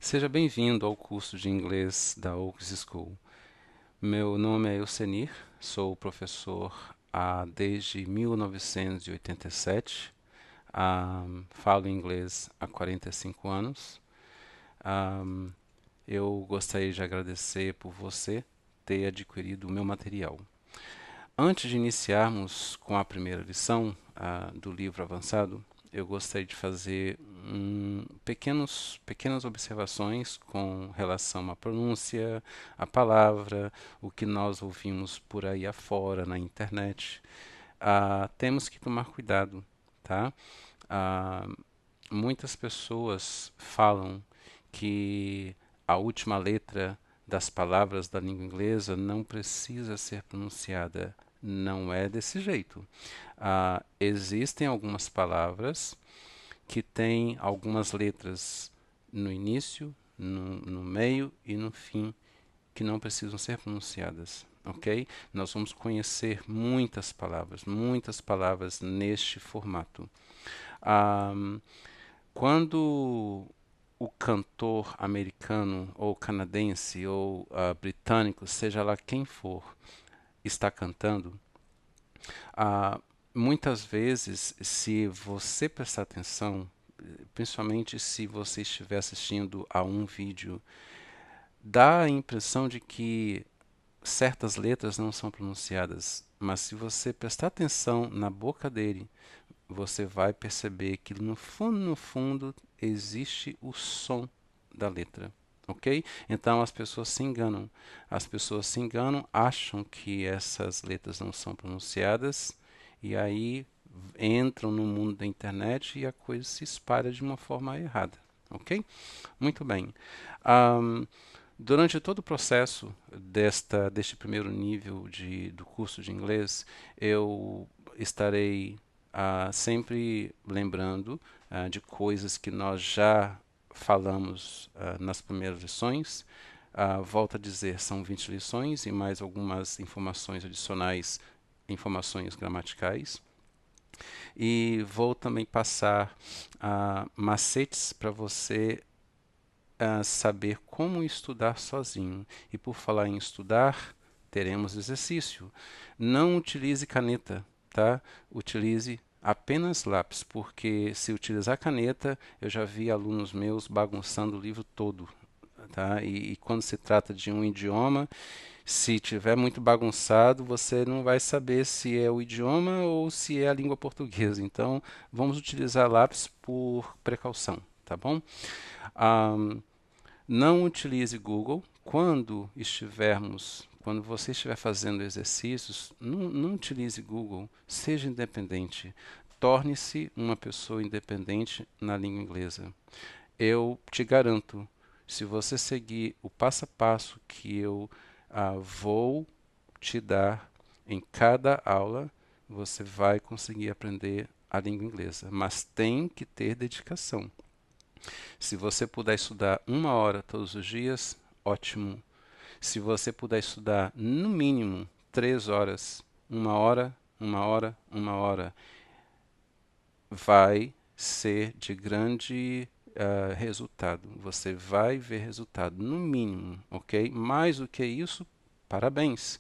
Seja bem-vindo ao curso de inglês da Oaks School. Meu nome é Eucenir, sou professor desde 1987, falo inglês há 45 anos. Ahm, eu gostaria de agradecer por você ter adquirido o meu material. Antes de iniciarmos com a primeira lição do livro avançado, eu gostaria de fazer pequenas observações com relação à pronúncia, à palavra, o que nós ouvimos por aí afora na internet. Temos que tomar cuidado, tá? Ah, muitas pessoas falam que a última letra das palavras da língua inglesa não precisa ser pronunciada. Não é desse jeito. Existem algumas palavras que têm algumas letras no início, no meio e no fim que não precisam ser pronunciadas. Ok? Nós vamos conhecer muitas palavras neste formato. Ah, quando o cantor americano ou canadense ou britânico, seja lá quem for, está cantando, muitas vezes, se você prestar atenção, principalmente se você estiver assistindo a um vídeo, dá a impressão de que certas letras não são pronunciadas, mas se você prestar atenção na boca dele, você vai perceber que no fundo, existe o som da letra. Ok? Então as pessoas se enganam. As pessoas se enganam, acham que essas letras não são pronunciadas e aí entram no mundo da internet e a coisa se espalha de uma forma errada. Ok? Muito bem. Um, Durante todo o processo deste primeiro nível do curso de inglês, eu estarei sempre lembrando de coisas que nós já falamos nas primeiras lições. Volto a dizer, são 20 lições e mais algumas informações adicionais, informações gramaticais. E vou também passar macetes para você saber como estudar sozinho. E por falar em estudar, teremos exercício. Não utilize caneta, tá? Utilize apenas lápis, porque se utilizar caneta, eu já vi alunos meus bagunçando o livro todo, tá? E quando se trata de um idioma, se tiver muito bagunçado, você não vai saber se é o idioma ou se é a língua portuguesa. Então, vamos utilizar lápis por precaução, tá bom? Um, não utilize Google quando você estiver fazendo exercícios, não utilize Google, seja independente. Torne-se uma pessoa independente na língua inglesa. Eu te garanto, se você seguir o passo a passo que eu vou te dar em cada aula, você vai conseguir aprender a língua inglesa. Mas tem que ter dedicação. Se você puder estudar 1 hora todos os dias, ótimo. Se você puder estudar no mínimo 3 horas, 1 hora, 1 hora, 1 hora, vai ser de grande resultado. Você vai ver resultado, no mínimo, ok? Mais do que isso, parabéns.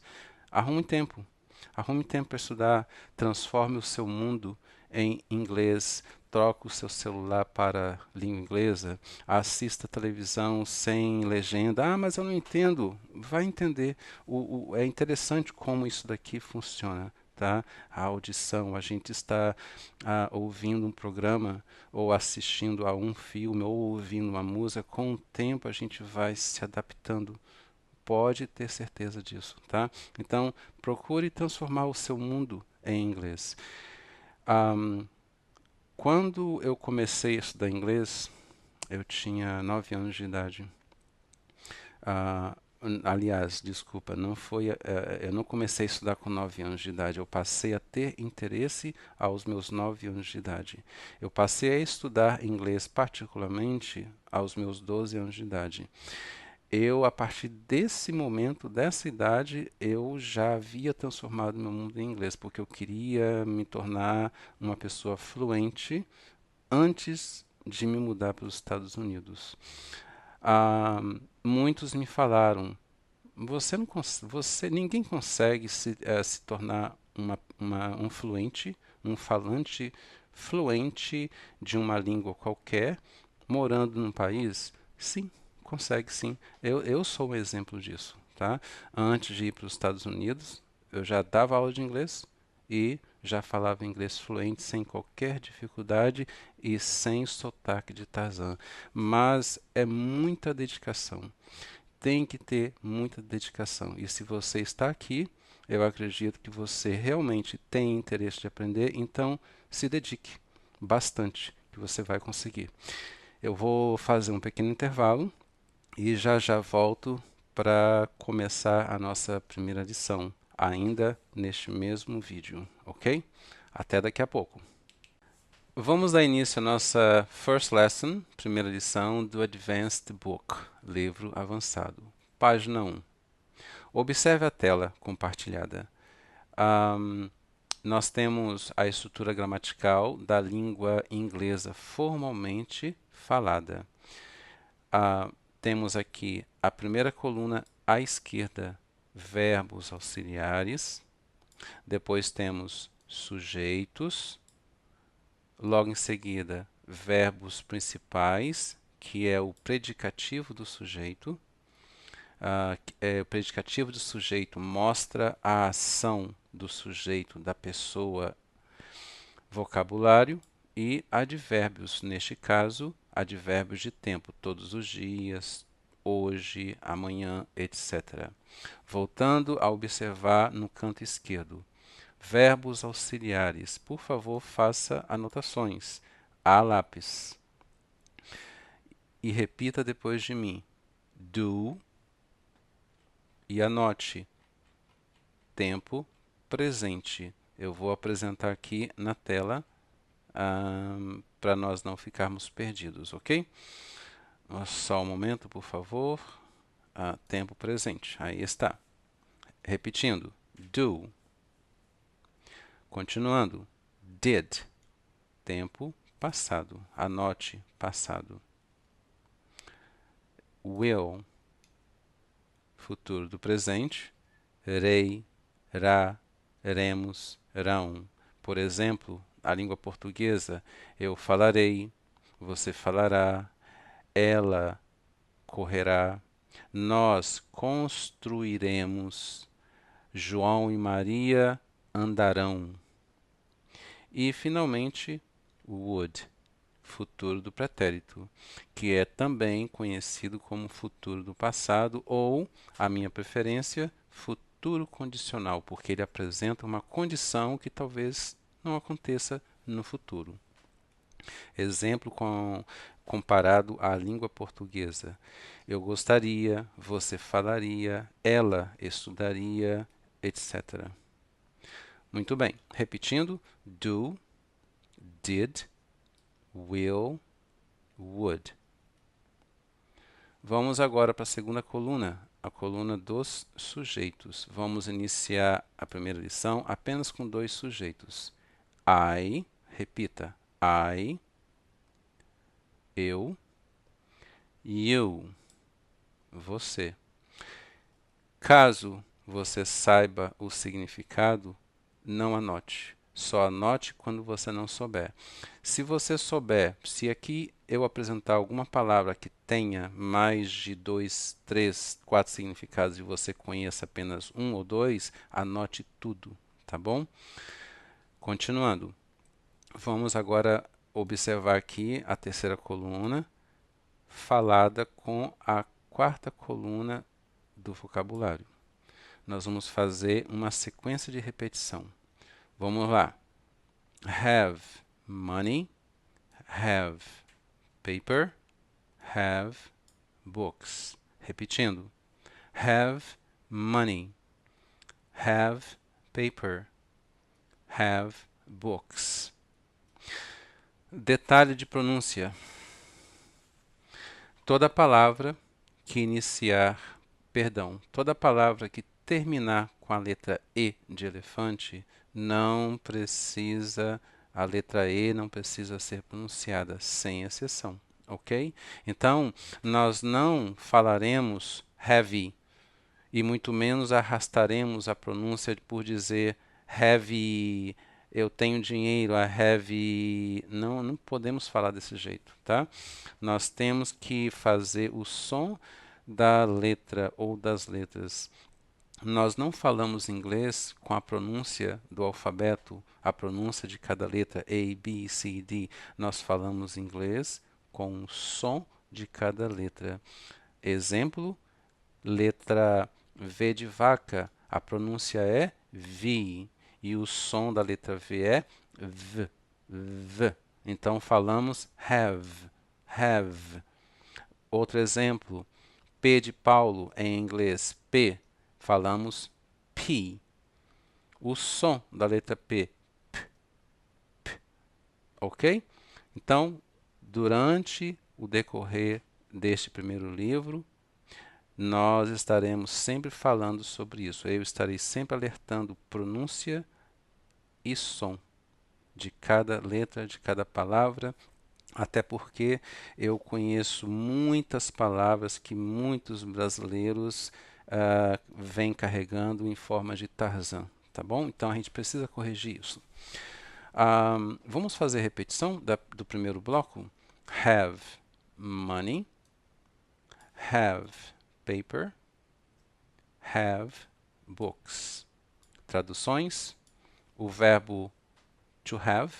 Arrume tempo. Arrume tempo para estudar. Transforme o seu mundo em inglês. Troque o seu celular para língua inglesa. Assista televisão sem legenda. Ah, mas eu não entendo. Vai entender. É interessante como isso daqui funciona. Tá? A audição, a gente está ouvindo um programa ou assistindo a um filme ou ouvindo uma música, com o tempo a gente vai se adaptando. Pode ter certeza disso, tá? Então, procure transformar o seu mundo em inglês. Um, quando eu comecei a estudar inglês, eu tinha 9 anos de idade. Ah, aliás, desculpa, não foi, eu não comecei a estudar com 9 anos de idade. Eu passei a ter interesse aos meus 9 anos de idade. Eu passei a estudar inglês particularmente aos meus 12 anos de idade. A partir desse momento, dessa idade, eu já havia transformado meu mundo em inglês, porque eu queria me tornar uma pessoa fluente antes de me mudar para os Estados Unidos. Ah, muitos me falaram, ninguém consegue se tornar um fluente, um falante fluente de uma língua qualquer, morando num país? Sim, consegue sim. Eu sou um exemplo disso, tá? Antes de ir para os Estados Unidos, eu já dava aula de inglês e já falava inglês fluente sem qualquer dificuldade e sem sotaque de Tarzan. Mas é muita dedicação. Tem que ter muita dedicação. E se você está aqui, eu acredito que você realmente tem interesse de aprender, então se dedique bastante, que você vai conseguir. Eu vou fazer um pequeno intervalo e já já volto para começar a nossa primeira lição, ainda neste mesmo vídeo, ok? Até daqui a pouco. Vamos dar início à nossa First Lesson, primeira lição do Advanced Book, livro avançado. Página 1. Observe a tela compartilhada. Ahm, Nós temos a estrutura gramatical da língua inglesa formalmente falada. Temos aqui a primeira coluna à esquerda, verbos auxiliares. Depois temos sujeitos. Logo em seguida, verbos principais, que é o predicativo do sujeito. O predicativo do sujeito mostra a ação do sujeito, da pessoa, vocabulário, e advérbios, neste caso, advérbios de tempo, todos os dias, hoje, amanhã, etc. Voltando a observar no canto esquerdo, verbos auxiliares. Por favor, faça anotações a lápis e repita depois de mim. Do e anote tempo presente. Eu vou apresentar aqui na tela para nós não ficarmos perdidos, ok? Só um momento, por favor. Tempo presente. Aí está. Repetindo. Do. Continuando. Did. Tempo passado. Anote passado. Will. Futuro do presente. Rei, ra, remos, rão. Por exemplo, a língua portuguesa, eu falarei, você falará, ela correrá, nós construiremos, João e Maria andarão. E, finalmente, would, futuro do pretérito, que é também conhecido como futuro do passado ou, a minha preferência, futuro condicional, porque ele apresenta uma condição que talvez não aconteça no futuro. Exemplo comparado à língua portuguesa. Eu gostaria, você falaria, ela estudaria, etc. Muito bem. Repetindo: do, did, will, would. Vamos agora para a segunda coluna, a coluna dos sujeitos. Vamos iniciar a primeira lição apenas com dois sujeitos. I, repita, I, eu, you, você. Caso você saiba o significado, não anote. Só anote quando você não souber. Se você souber, se aqui eu apresentar alguma palavra que tenha mais de 2, 3, 4 significados e você conheça apenas um ou dois, anote tudo, tá bom? Continuando. Vamos agora observar aqui a terceira coluna, falada com a quarta coluna do vocabulário. Nós vamos fazer uma sequência de repetição. Vamos lá. Have money, have paper, have books. Repetindo. Have money, have paper, have books. Detalhe de pronúncia. Toda palavra que iniciar, toda palavra que terminar com a letra E de elefante, a letra E não precisa ser pronunciada, sem exceção, ok? Então, nós não falaremos heavy e muito menos arrastaremos a pronúncia por dizer heavy, eu tenho dinheiro, a heavy. Não, não podemos falar desse jeito, tá? Nós temos que fazer o som da letra ou das letras. Nós não falamos inglês com a pronúncia do alfabeto, a pronúncia de cada letra A, B, C, D. Nós falamos inglês com o som de cada letra. Exemplo, letra V de vaca, a pronúncia é V e o som da letra V é V, V. Então falamos have, have. Outro exemplo, P de Paulo em inglês, P, falamos P. O som da letra P, ok? Então, durante o decorrer deste primeiro livro, nós estaremos sempre falando sobre isso. Eu estarei sempre alertando pronúncia e som de cada letra, de cada palavra, até porque eu conheço muitas palavras que muitos brasileiros vêm carregando em forma de Tarzan, tá bom? Então a gente precisa corrigir isso. Vamos fazer repetição do primeiro bloco? Have money, have paper, have books. Traduções: o verbo to have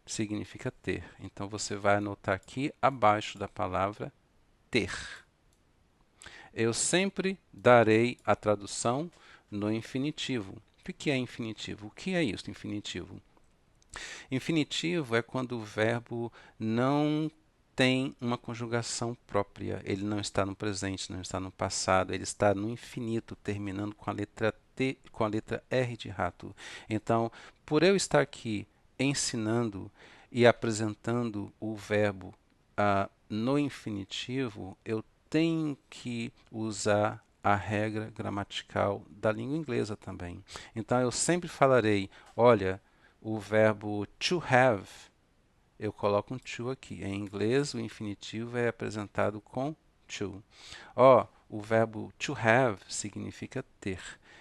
significa ter. Então você vai anotar aqui abaixo da palavra ter. Eu sempre darei a tradução no infinitivo. O que é infinitivo? O que é isso, infinitivo? Infinitivo é quando o verbo não tem uma conjugação própria. Ele não está no presente, não está no passado, ele está no infinito, terminando com a letra T, com a letra R de rato. Então, por eu estar aqui ensinando e apresentando o verbo no infinitivo, eu tenho que usar a regra gramatical da língua inglesa também. Então, eu sempre falarei, olha, o verbo to have, eu coloco um to aqui. Em inglês, o infinitivo é apresentado com to. O verbo to have significa ter.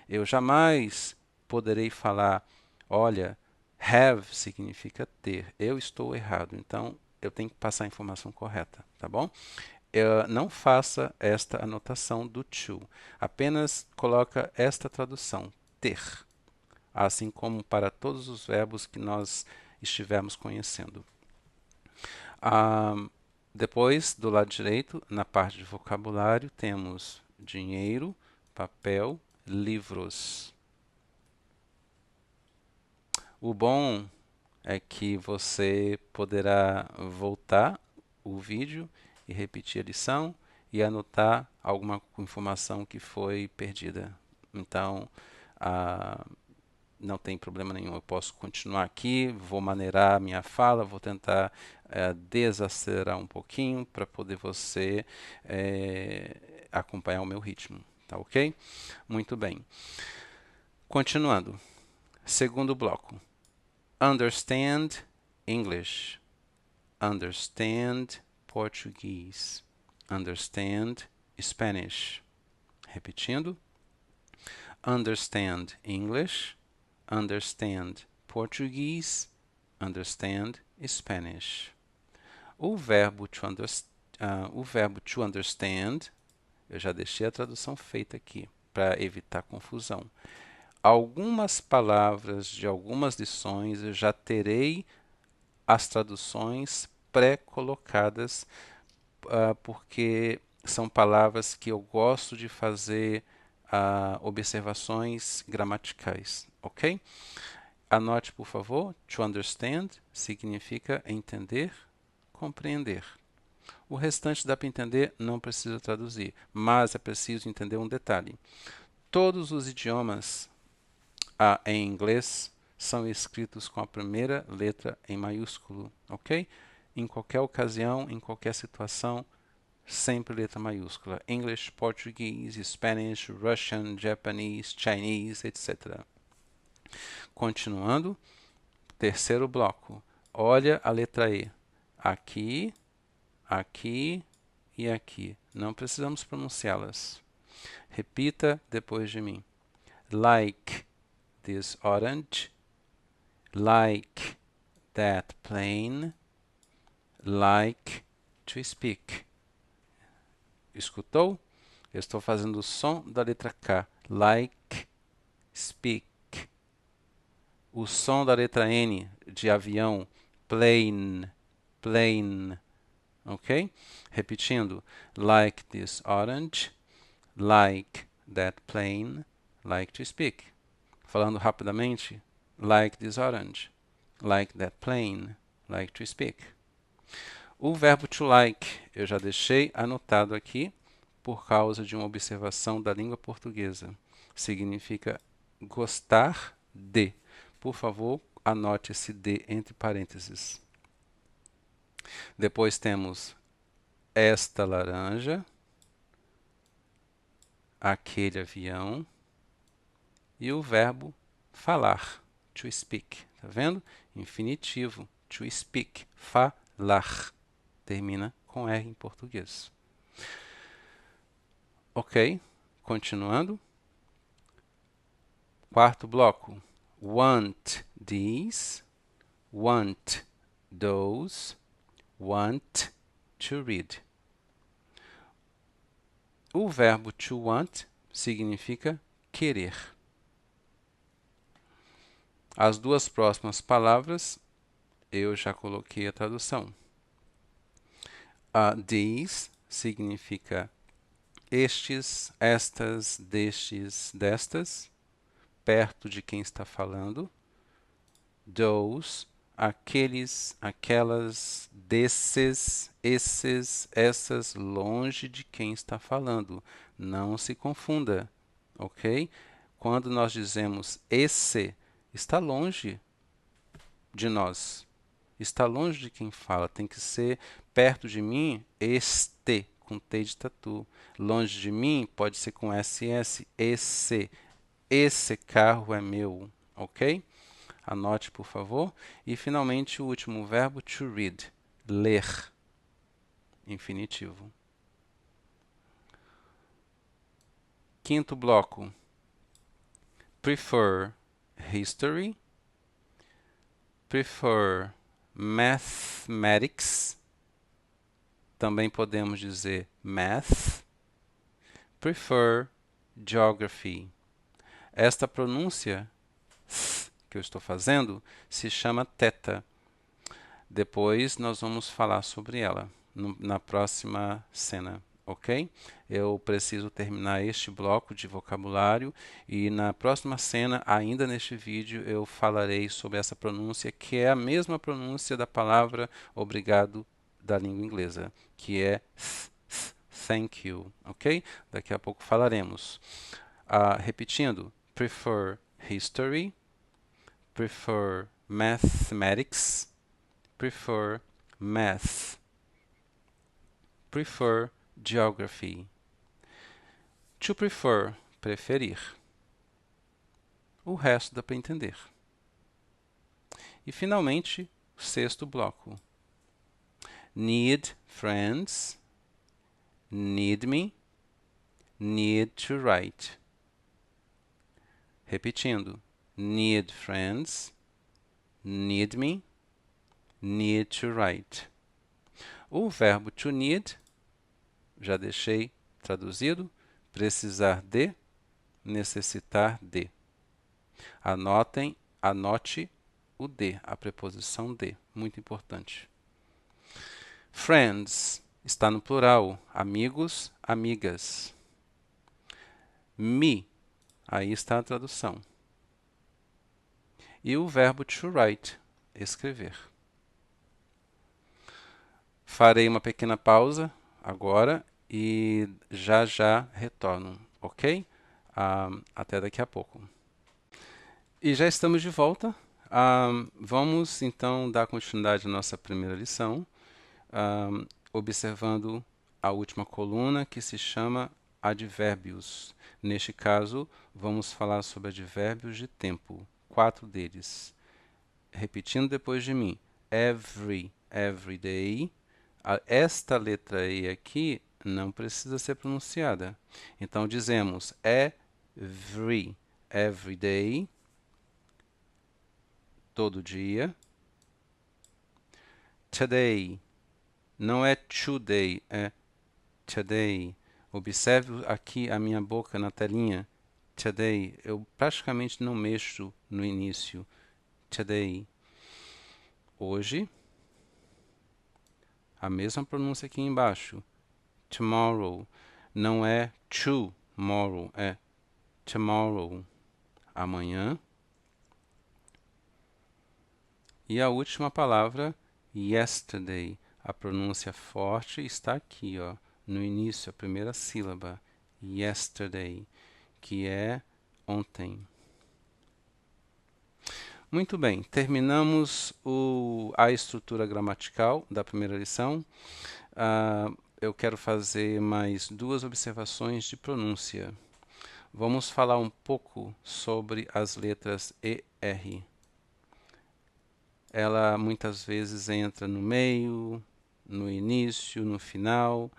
Eu jamais poderei falar, olha, have significa ter. Eu estou errado, então eu tenho que passar a informação correta, tá bom? Não faça esta anotação do to. Apenas coloca esta tradução, ter, assim como para todos os verbos que nós estivermos conhecendo. Depois, do lado direito, na parte de vocabulário, temos dinheiro, papel, livros. O bom é que você poderá voltar o vídeo e repetir a lição e anotar alguma informação que foi perdida. Então, não tem problema nenhum. Eu posso continuar aqui, vou maneirar a minha fala, vou tentar desacelerar um pouquinho para poder você acompanhar o meu ritmo. Tá ok? Muito bem. Continuando. Segundo bloco. Understand English. Understand Portuguese. Understand Spanish. Repetindo. Understand English. Understand Portuguese, understand Spanish. O verbo to understand, eu já deixei a tradução feita aqui para evitar confusão. Algumas palavras de algumas lições eu já terei as traduções pré-colocadas, porque são palavras que eu gosto de fazer observações gramaticais, ok? Anote, por favor, to understand significa entender, compreender. O restante dá para entender, não precisa traduzir, mas é preciso entender um detalhe. Todos os idiomas em inglês são escritos com a primeira letra em maiúsculo, ok? Em qualquer ocasião, em qualquer situação, sempre letra maiúscula. English, Portuguese, Spanish, Russian, Japanese, Chinese, etc. Continuando, terceiro bloco. Olha a letra E. Aqui, aqui e aqui. Não precisamos pronunciá-las. Repita depois de mim. Like this orange. Like that plane. Like to speak. Escutou? Eu estou fazendo o som da letra K. Like, speak. O som da letra N, de avião. Plane, plane. Ok? Repetindo. Like this orange. Like that plane. Like to speak. Falando rapidamente. Like this orange. Like that plane. Like to speak. O verbo to like eu já deixei anotado aqui por causa de uma observação da língua portuguesa. Significa gostar de. Por favor, anote esse de entre parênteses. Depois temos esta laranja, aquele avião e o verbo falar, to speak. Tá vendo? Infinitivo, to speak, falar. Termina com R em português. Ok, continuando. Quarto bloco. Want these, want those, want to read. O verbo to want significa querer. As duas próximas palavras eu já coloquei a tradução. These significa estes, estas, destes, destas, perto de quem está falando. Those, aqueles, aquelas, desses, esses, essas, longe de quem está falando. Não se confunda, ok? Quando nós dizemos esse, está longe de nós. Está longe de quem fala. Tem que ser perto de mim, este, com T de tatu. Longe de mim, pode ser com SS, esse. Esse carro é meu, ok? Anote, por favor. E, finalmente, o último verbo, to read. Ler. Infinitivo. Quinto bloco. Prefer history. Prefer mathematics. Também podemos dizer math. Prefer geography. Esta pronúncia que eu estou fazendo se chama teta. Depois nós vamos falar sobre ela na próxima cena, ok? Eu preciso terminar este bloco de vocabulário e na próxima cena, ainda neste vídeo, eu falarei sobre essa pronúncia, que é a mesma pronúncia da palavra obrigado da língua inglesa, que é thank you, ok? Daqui a pouco falaremos. Repetindo, prefer history, prefer mathematics, prefer math, prefer geography. To prefer, preferir. O resto dá para entender. E finalmente, o sexto bloco. Need friends, need me, need to write. Repetindo, need friends, need me, need to write. O verbo to need, já deixei traduzido, precisar de, necessitar de. Anote o de, a preposição de, muito importante. Friends, está no plural, amigos, amigas. Me, aí está a tradução. E o verbo to write, escrever. Farei uma pequena pausa agora e já retorno, ok? Até daqui a pouco. E já estamos de volta. Vamos então dar continuidade à nossa primeira lição, observando a última coluna que se chama advérbios. Neste caso, vamos falar sobre advérbios de tempo, 4 deles. Repetindo depois de mim. Every day, Esta letra E aqui não precisa ser pronunciada. Então dizemos every day, todo dia. Today, não é today, é today. Observe aqui a minha boca na telinha. Today, eu praticamente não mexo no início. Today, hoje. A mesma pronúncia aqui embaixo. Tomorrow, não é tomorrow, é tomorrow. Amanhã. E a última palavra, yesterday. A pronúncia forte está aqui, ó, no início, a primeira sílaba. Yesterday, que é ontem. Muito bem, terminamos a estrutura gramatical da primeira lição. Eu quero fazer mais duas observações de pronúncia. Vamos falar um pouco sobre as letras E, R. Ela muitas vezes entra no meio, no início, no final.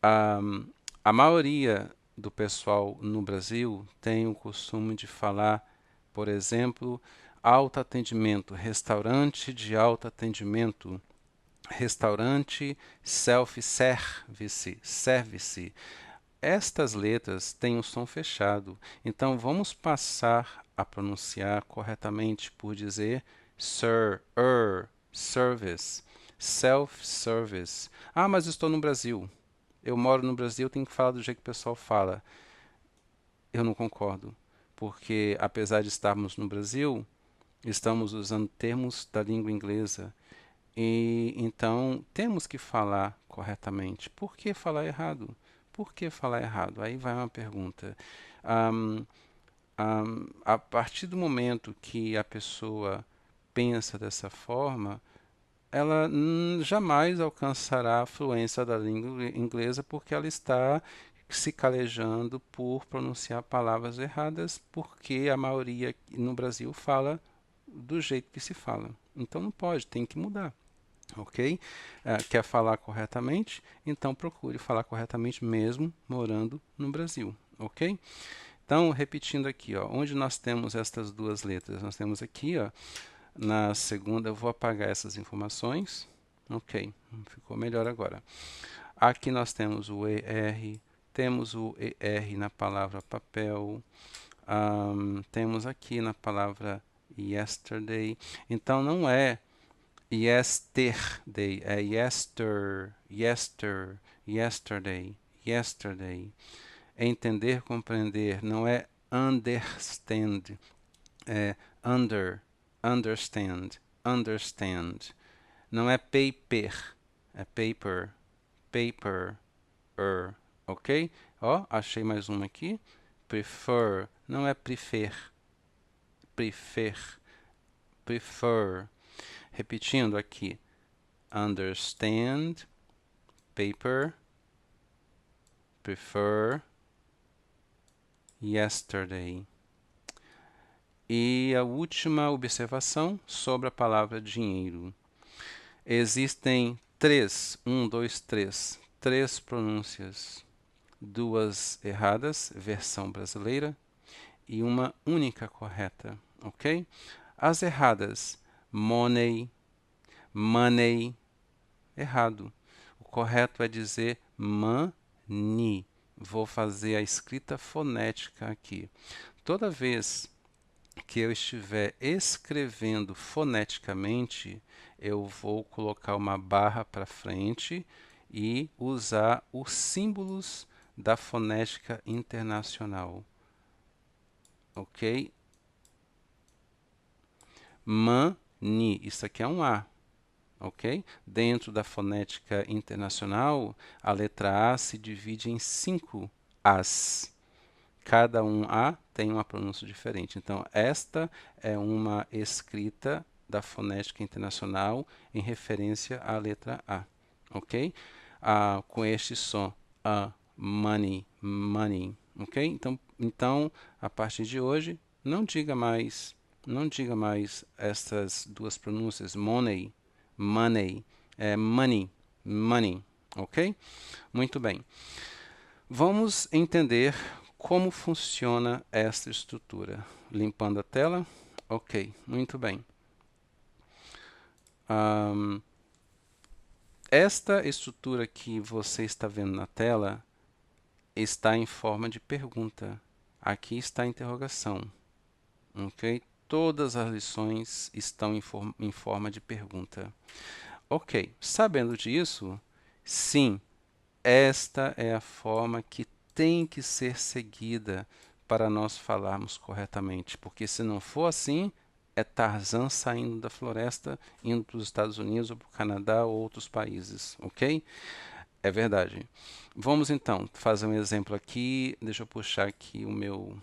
A maioria do pessoal no Brasil tem o costume de falar, por exemplo, autoatendimento, restaurante de autoatendimento, restaurante self-service, service. Estas letras têm o som fechado, então vamos passar a pronunciar corretamente por dizer service, self-service. Ah, mas estou no Brasil. Eu moro no Brasil, tenho que falar do jeito que o pessoal fala. Eu não concordo, porque apesar de estarmos no Brasil, estamos usando termos da língua inglesa e então temos que falar corretamente. Por que falar errado? Por que falar errado? Aí vai uma pergunta. Um, a partir do momento que a pessoa pensa dessa forma, ela jamais alcançará a fluência da língua inglesa porque ela está se calejando por pronunciar palavras erradas, porque a maioria no Brasil fala do jeito que se fala. Então não pode, tem que mudar. Ok? Quer falar corretamente? Então procure falar corretamente mesmo morando no Brasil. Ok? Então, repetindo aqui, ó, onde nós temos estas duas letras? Nós temos aqui, ó, na segunda, eu vou apagar essas informações. Ok, ficou melhor agora. Aqui nós temos o ER, temos o ER na palavra papel, temos aqui na palavra yesterday. Então não é yesterday, é yesterday. Entender, compreender, não é understand, é understand. Não é paper, é paper, ok? Ó, achei mais uma aqui. Prefer, não é prefer. Repetindo aqui, understand, paper, prefer, yesterday. E a última observação sobre a palavra dinheiro. Existem três pronúncias. Duas erradas, versão brasileira, e uma única correta, ok? As erradas, money, errado. O correto é dizer money. Vou fazer a escrita fonética aqui. Toda vez que eu estiver escrevendo foneticamente, eu vou colocar uma barra para frente e usar os símbolos da fonética internacional. Ok? Mani, isso aqui é um A. Ok? Dentro da fonética internacional, a letra A se divide em 5 As. Cada um A tem uma pronúncia diferente. Então, esta é uma escrita da fonética internacional em referência à letra A. Ok? Com este som, money. Ok? Então, a partir de hoje, não diga mais essas duas pronúncias, money, é money. money, ok? Muito bem. Vamos entender como funciona esta estrutura. Limpando a tela. Ok, muito bem. Esta estrutura que você está vendo na tela está em forma de pergunta. Aqui está a interrogação. Ok? Todas as lições estão em forma de pergunta. Ok, sabendo disso, sim, esta é a forma que tem que ser seguida para nós falarmos corretamente, porque se não for assim, é Tarzan saindo da floresta, indo para os Estados Unidos ou para o Canadá ou outros países, ok? É verdade. Vamos então fazer um exemplo aqui. Deixa eu puxar aqui o meu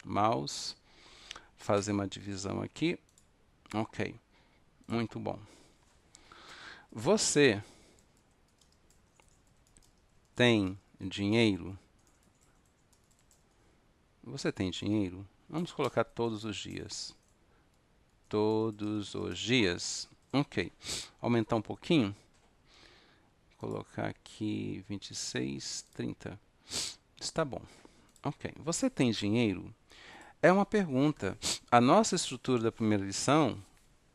mouse, fazer uma divisão aqui. Ok, muito bom. Você tem dinheiro? Você tem dinheiro? Vamos colocar todos os dias. Todos os dias. Ok. Aumentar um pouquinho. Colocar aqui 26, 30. Está bom. Ok. Você tem dinheiro? É uma pergunta. A nossa estrutura da primeira lição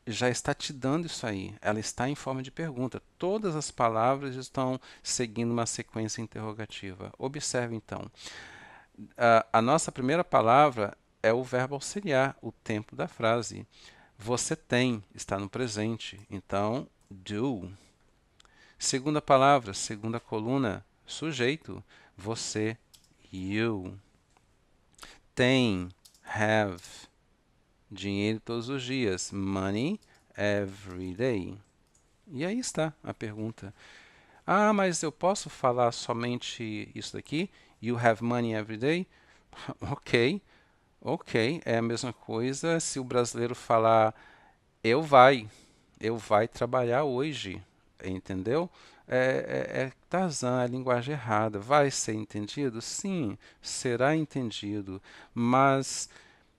já está te dando isso aí. Ela está em forma de pergunta. Todas as palavras estão seguindo uma sequência interrogativa. Observe então. A nossa primeira palavra é o verbo auxiliar, o tempo da frase. Você tem, está no presente. Então, do. Segunda palavra, segunda coluna, sujeito. Você, you. Tem, have. Dinheiro todos os dias. Money every day. E aí está a pergunta. Ah, mas eu posso falar somente isso daqui? You have money every day? Ok, ok. É a mesma coisa se o brasileiro falar eu vai trabalhar hoje. Entendeu? É Tarzan, é a linguagem errada. Vai ser entendido? Sim, será entendido. Mas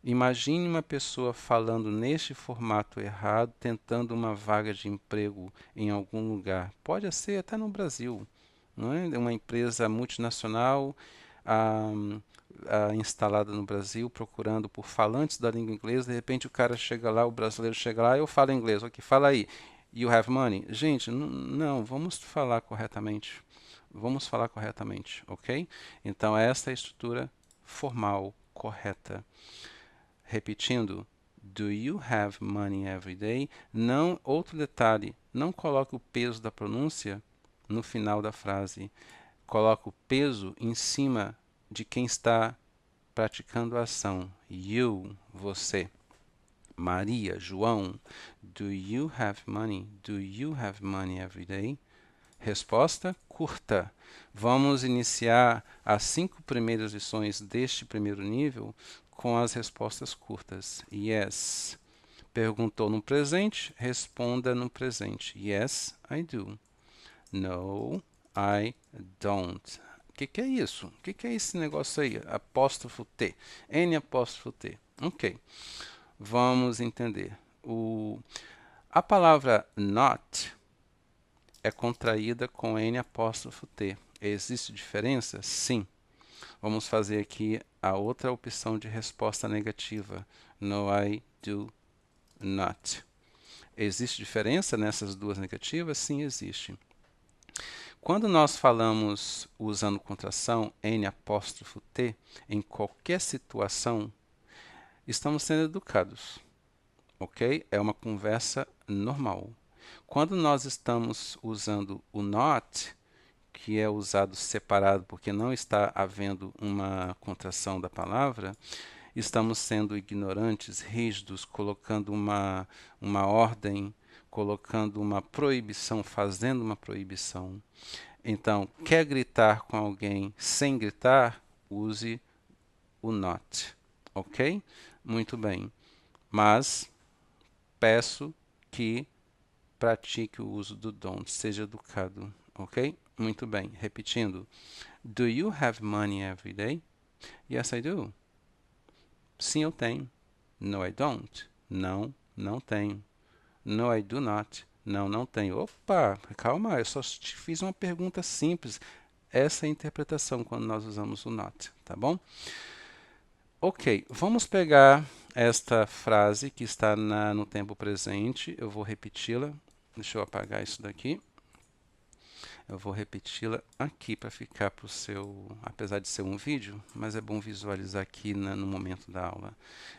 imagine uma pessoa falando neste formato errado, tentando uma vaga de emprego em algum lugar. Pode ser até no Brasil, não é? Uma empresa multinacional ah, instalada no Brasil, procurando por falantes da língua inglesa. De repente o cara chega lá, o brasileiro chega lá, eu falo inglês. Ok, fala aí. You have money? Gente, não, vamos falar corretamente. Vamos falar corretamente, ok? Então, esta é a estrutura formal correta. Repetindo, do you have money every day? Não, outro detalhe, não coloque o peso da pronúncia no final da frase. Coloque o peso em cima de quem está praticando a ação. You, você. Maria, João, do you have money? Do you have money every day? Resposta curta. Vamos iniciar as 5 primeiras lições deste primeiro nível com as respostas curtas. Yes. Perguntou no presente, responda no presente. Yes, I do. No, I don't. O que é isso? O que é esse negócio aí? Apóstrofo T. N apóstrofo T. Ok. Vamos entender. A palavra not é contraída com N apóstrofo T. Existe diferença? Sim. Vamos fazer aqui a outra opção de resposta negativa. No, I do not. Existe diferença nessas duas negativas? Sim, existe. Quando nós falamos usando contração N apóstrofo T em qualquer situação, estamos sendo educados, ok? É uma conversa normal. Quando nós estamos usando o not, que é usado separado porque não está havendo uma contração da palavra, estamos sendo ignorantes, rígidos, colocando uma ordem, colocando uma proibição, fazendo uma proibição. Então, quer gritar com alguém sem gritar? Use o not, ok? Muito bem. Mas peço que pratique o uso do don't, seja educado, ok? Muito bem. Repetindo. Do you have money every day? Yes, I do. Sim, eu tenho. No, I don't. Não, não tenho. No, I do not. Não, não tenho. Opa, calma, eu só te fiz uma pergunta simples. Essa é a interpretação quando nós usamos o not, tá bom? Ok, vamos pegar esta frase que está no tempo presente. Eu vou repeti-la. Deixa eu apagar isso daqui. Eu vou repeti-la aqui para ficar para o seu, apesar de ser um vídeo, mas é bom visualizar aqui no momento da aula.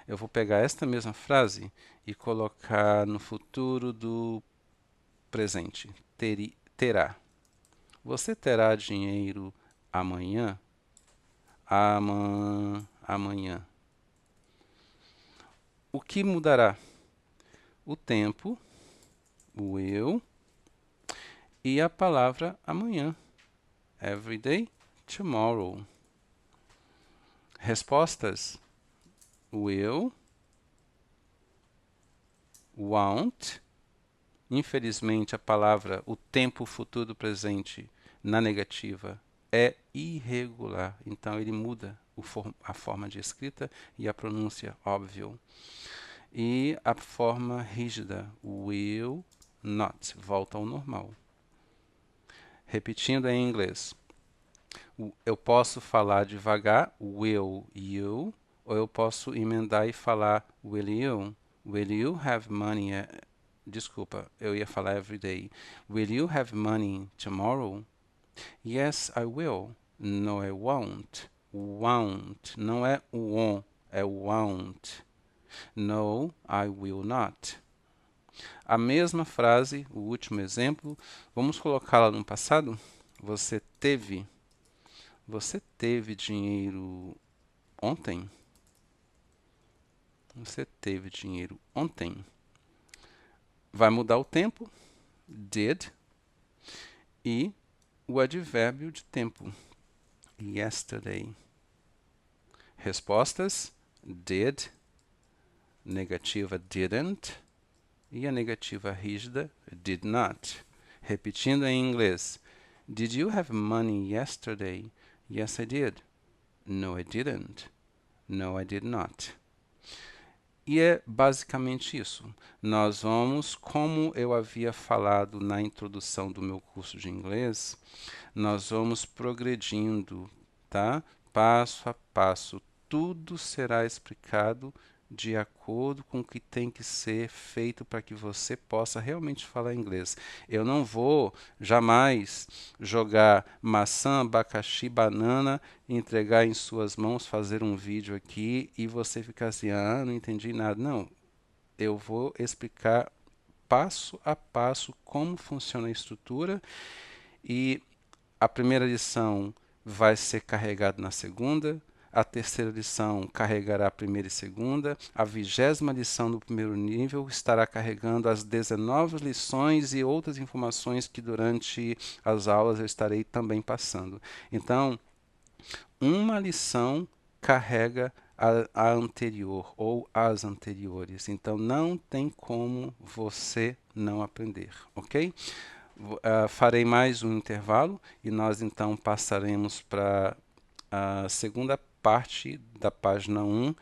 Eu vou pegar esta mesma frase e colocar no futuro do presente. Terá. Você terá dinheiro amanhã? Amanhã. O que mudará? O tempo, o eu e a palavra amanhã. Every day, tomorrow. Respostas: will, won't. Infelizmente, a palavra, o tempo futuro presente na negativa é irregular, então ele muda a forma de escrita e a pronúncia, óbvio. E a forma rígida, will not, volta ao normal. Repetindo em inglês, eu posso falar devagar, will you, ou eu posso emendar e falar will you. Will you have money? Desculpa, eu ia falar every day. Will you have money tomorrow? Yes, I will. No, I won't. Won't. Não é won't, é won't. No, I will not. A mesma frase, o último exemplo, vamos colocá-la no passado? Você teve dinheiro ontem? Você teve dinheiro ontem? Vai mudar o tempo, did, e o advérbio de tempo, yesterday. Respostas, did, negativa didn't, e a negativa rígida, did not. Repetindo em inglês, did you have money yesterday? Yes, I did. No, I didn't. No, I did not. E é basicamente isso. Nós vamos, como eu havia falado na introdução do meu curso de inglês, nós vamos progredindo, tá? Passo a passo. Tudo será explicado de acordo com o que tem que ser feito para que você possa realmente falar inglês. Eu não vou jamais jogar maçã, abacaxi, banana, entregar em suas mãos, fazer um vídeo aqui e você ficar assim, ah, não entendi nada. Não, eu vou explicar passo a passo como funciona a estrutura e a primeira lição vai ser carregada na segunda, a terceira lição carregará a primeira e segunda, a 20ª lição do primeiro nível estará carregando as 19 lições e outras informações que durante as aulas eu estarei também passando. Então, uma lição carrega a anterior ou as anteriores. Então, não tem como você não aprender, ok? Farei mais um intervalo e nós então passaremos para a segunda parte da página 1,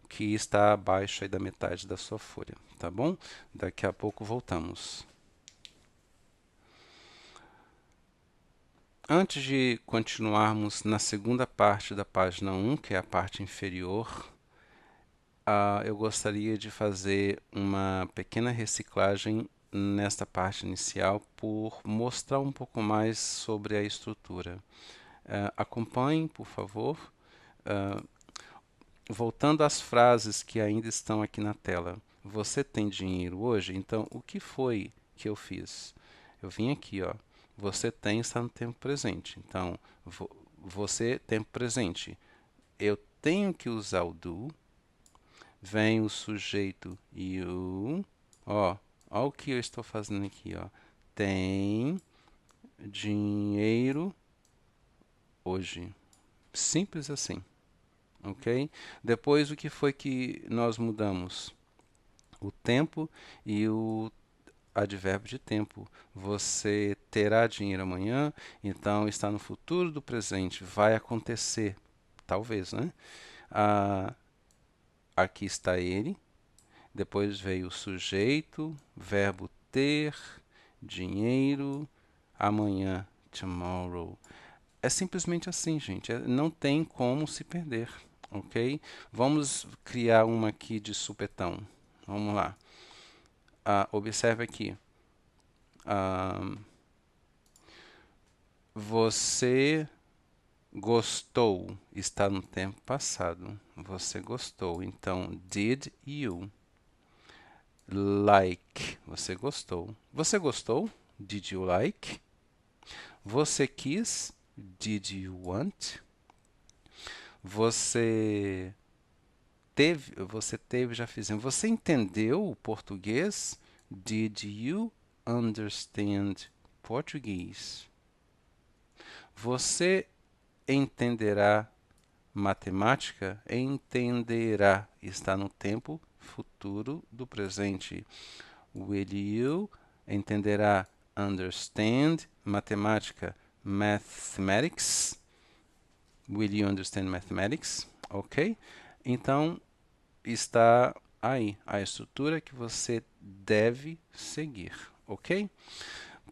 que está abaixo aí da metade da sua folha, tá bom? Daqui a pouco voltamos. Antes de continuarmos na segunda parte da página 1, que é a parte inferior, eu gostaria de fazer uma pequena reciclagem nesta parte inicial por mostrar um pouco mais sobre a estrutura. Acompanhem, por favor. Voltando às frases que ainda estão aqui na tela. Você tem dinheiro hoje? Então, o que foi que eu fiz? Eu vim aqui, ó. Você tem está no tempo presente. Então, você, tempo presente. Eu tenho que usar o do. Vem o sujeito you. Ó o que eu estou fazendo aqui, ó. Tem dinheiro hoje. Simples assim. Ok? Depois, o que foi que nós mudamos? O tempo e o advérbio de tempo. Você terá dinheiro amanhã, então está no futuro do presente. Vai acontecer. Talvez, né? Aqui está ele. Depois veio o sujeito, verbo ter dinheiro, amanhã, tomorrow. É simplesmente assim, gente. Não tem como se perder, ok? Vamos criar uma aqui de supetão. Vamos lá. Observe aqui. Você gostou está no tempo passado. Você gostou. Então, did you like? Você gostou. Você gostou? Did you like? Você quis? Did you want? Você teve, já fizemos. Você entendeu o português? Did you understand Portuguese? Você entenderá matemática? Entenderá. Está no tempo futuro do presente. Will you entenderá understand matemática? Mathematics. Will you understand mathematics? Ok? Então, está aí a estrutura que você deve seguir, ok?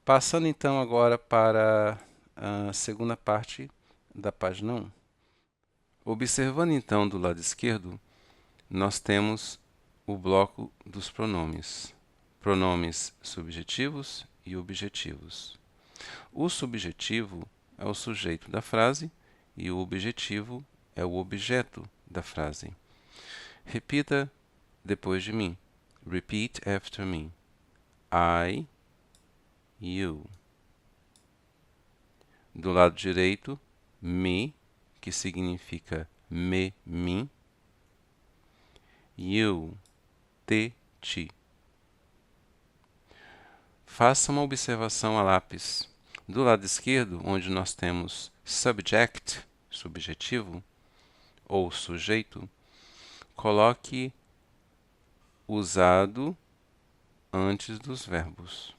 Passando então agora para a segunda parte da página 1. Observando então do lado esquerdo, nós temos o bloco dos pronomes. Pronomes subjetivos e objetivos. O subjetivo é o sujeito da frase e o objetivo é o objeto da frase. Repita depois de mim. Repeat after me. I, you. Do lado direito, me, que significa me, mim. You, te, ti. Faça uma observação a lápis. Do lado esquerdo, onde nós temos subject, subjetivo, ou sujeito, coloque usado antes dos verbos.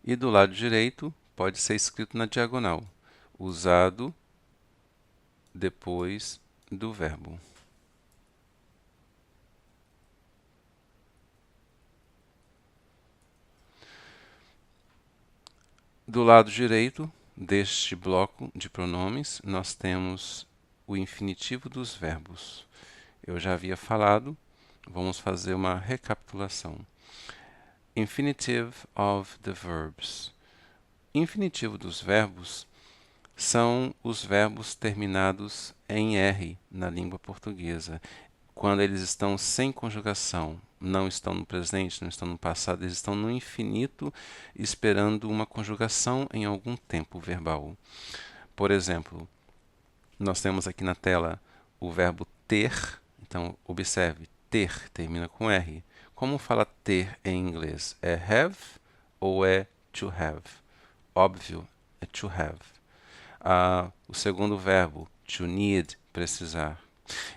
E do lado direito, pode ser escrito na diagonal, usado depois do verbo. Do lado direito deste bloco de pronomes, nós temos o infinitivo dos verbos. Eu já havia falado, vamos fazer uma recapitulação. Infinitive of the verbs. Infinitivo dos verbos são os verbos terminados em R na língua portuguesa. Quando eles estão sem conjugação, não estão no presente, não estão no passado, eles estão no infinito esperando uma conjugação em algum tempo verbal. Por exemplo, nós temos aqui na tela o verbo ter. Então, observe, ter termina com R. Como fala ter em inglês? É have ou é to have? Óbvio, é to have. O segundo verbo, to need, precisar.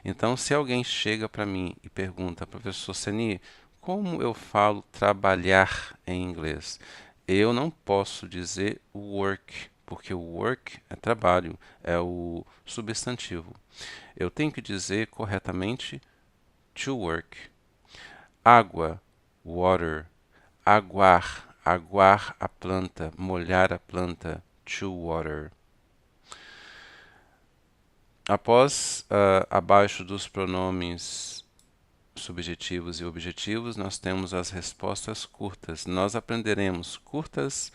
Então, se alguém chega para mim e pergunta, professor Seni, como eu falo trabalhar em inglês? Eu não posso dizer work, porque o work é trabalho, é o substantivo. Eu tenho que dizer corretamente to work. Água, water. Aguar, aguar a planta, molhar a planta, to water. Após, abaixo dos pronomes subjetivos e objetivos, nós temos as respostas curtas. Nós aprenderemos curtas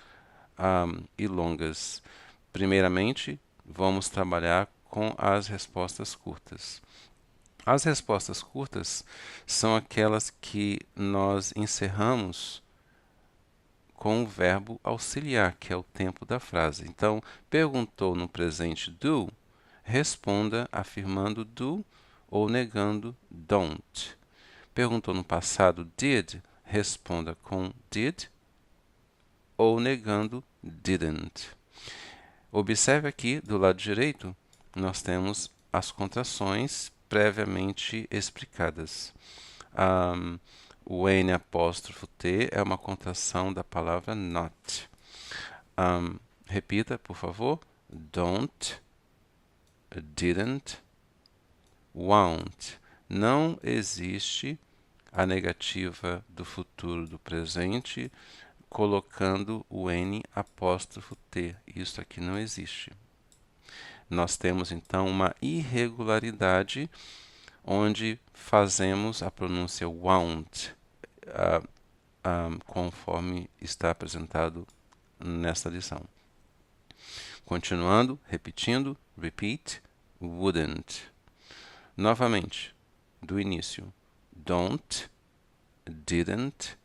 e longas. Primeiramente, vamos trabalhar com as respostas curtas. As respostas curtas são aquelas que nós encerramos com o verbo auxiliar, que é o tempo da frase. Então, perguntou no presente do, responda afirmando do ou negando don't. Perguntou no passado did, responda com did ou negando didn't. Observe aqui do lado direito, nós temos as contrações previamente explicadas. O N apóstrofo T é uma contração da palavra not. Repita, por favor. Don't, didn't, won't. Não existe a negativa do futuro do presente, colocando o N apóstrofo T. Isso aqui não existe. Nós temos então uma irregularidade onde fazemos a pronúncia won't, conforme está apresentado nesta lição. Continuando, repetindo, repeat, wouldn't. Novamente, do início. Don't, didn't,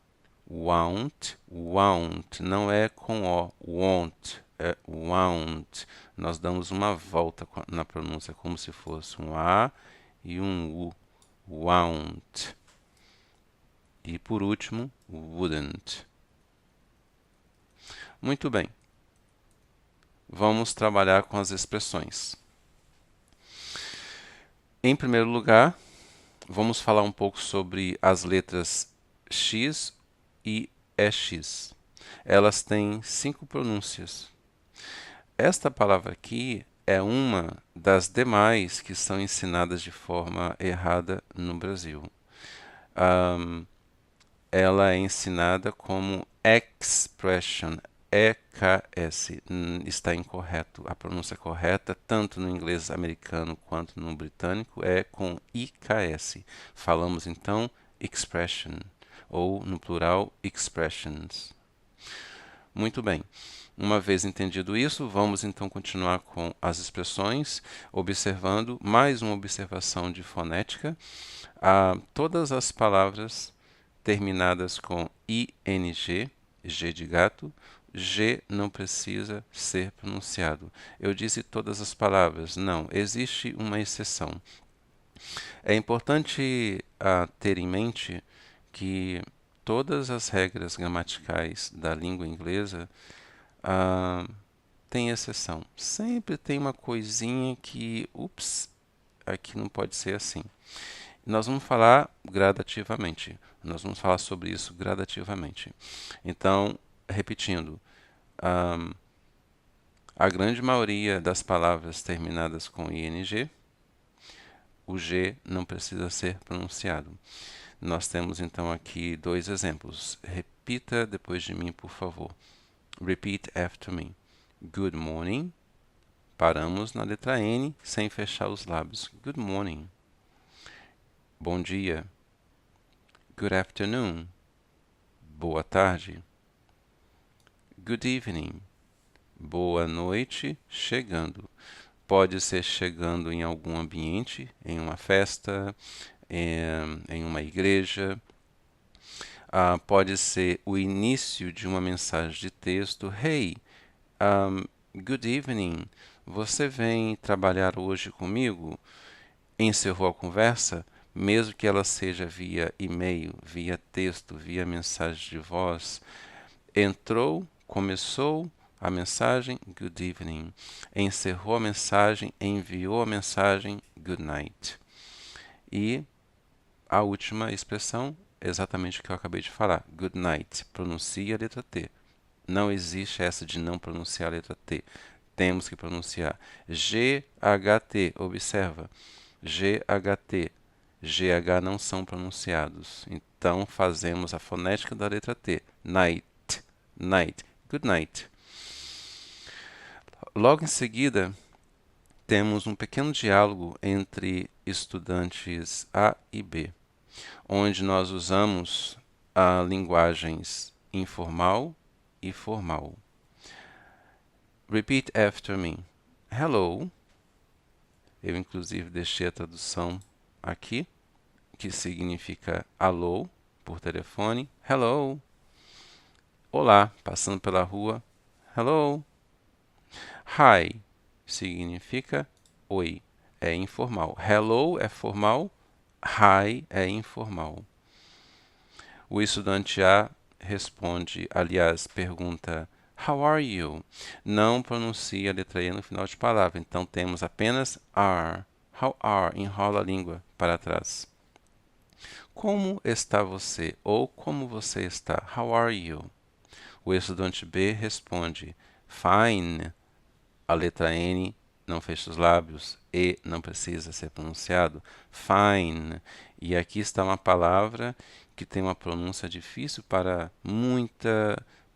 won't, won't. Não é com O, won't, é won't. Nós damos uma volta na pronúncia, como se fosse um A e um U. Won't. E por último, wouldn't. Muito bem. Vamos trabalhar com as expressões. Em primeiro lugar, vamos falar um pouco sobre as letras X e EX. Elas têm 5 pronúncias. Esta palavra aqui é uma das demais que são ensinadas de forma errada no Brasil. Ela é ensinada como expression, EKS. Está incorreto. A pronúncia correta, tanto no inglês americano quanto no britânico, é com IKS. Falamos então expression, ou no plural, expressions. Muito bem. Uma vez entendido isso, vamos então continuar com as expressões, observando mais uma observação de fonética. Todas as palavras terminadas com ing, G de gato, G não precisa ser pronunciado. Eu disse todas as palavras. Não, existe uma exceção. É importante ter em mente que todas as regras gramaticais da língua inglesa têm exceção. Sempre tem uma coisinha que, ups, aqui não pode ser assim. Nós vamos falar gradativamente. Nós vamos falar sobre isso gradativamente. Então, repetindo, a grande maioria das palavras terminadas com ing, o G não precisa ser pronunciado. Nós temos então aqui 2 exemplos. Repita depois de mim, por favor. Repeat after me. Good morning. Paramos na letra N sem fechar os lábios. Good morning. Bom dia. Good afternoon. Boa tarde. Good evening. Boa noite, chegando. Pode ser chegando em algum ambiente, em uma festa, em uma igreja. Pode ser o início de uma mensagem de texto. Hey, good evening. Você vem trabalhar hoje comigo? Encerrou a conversa? Mesmo que ela seja via e-mail, via texto, via mensagem de voz. Entrou, começou a mensagem, good evening. Encerrou a mensagem, enviou a mensagem, good night. E a última expressão, exatamente o que eu acabei de falar, good night. Pronuncia a letra T. Não existe essa de não pronunciar a letra T. Temos que pronunciar GHT. Observa, GHT. GH não são pronunciados. Então, fazemos a fonética da letra T. Night. Night. Good night. Logo em seguida, temos um pequeno diálogo entre estudantes A e B, onde nós usamos linguagens informal e formal. Repeat after me. Hello. Eu, inclusive, deixei a tradução aqui, que significa alô, por telefone. Hello. Olá, passando pela rua. Hello. Hi significa oi, é informal. Hello é formal, hi é informal. O estudante A responde, aliás, pergunta How are you? Não pronuncia a letra E no final de palavra, então temos apenas are. How are? Enrola a língua para trás. Como está você? Ou como você está? How are you? O estudante B responde Fine. A letra N não fecha os lábios, E não precisa ser pronunciado. Fine. E aqui está uma palavra que tem uma pronúncia difícil para